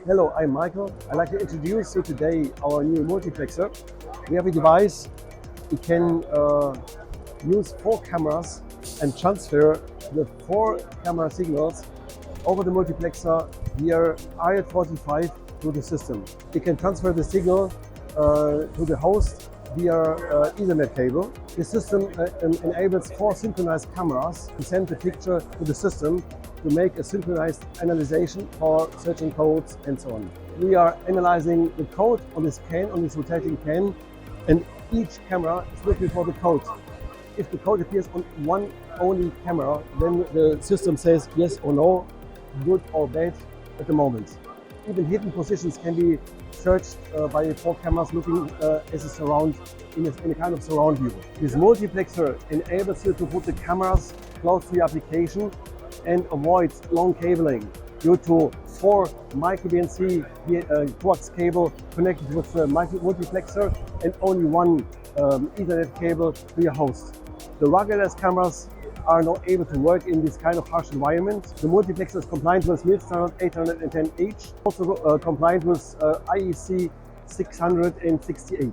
Hello, I'm Michael. I'd like to introduce you today our new multiplexer. We have a device. We can use 4 cameras and transfer the 4 camera signals over the multiplexer via RJ45 to the system. We can transfer the signal to the host via Ethernet cable. The system enables 4 synchronized cameras to send the picture to the system to make a synchronized analysis for searching codes and so on. We are analyzing the code on this can, on this rotating can, and each camera is looking for the code. If the code appears on one only camera, then the system says yes or no, good or bad at the moment. Even hidden positions can be searched by 4 cameras looking as a surround, in a kind of surround view. This multiplexer enables you to put the cameras close to the application and avoids long cabling due to 4 micro BNC coax cable connected with the multiplexer and only 1 Ethernet cable to your host. The ruggedized cameras are not able to work in this kind of harsh environment. The multiplexer is compliant with MIL standard 810H, also compliant with IEC 668.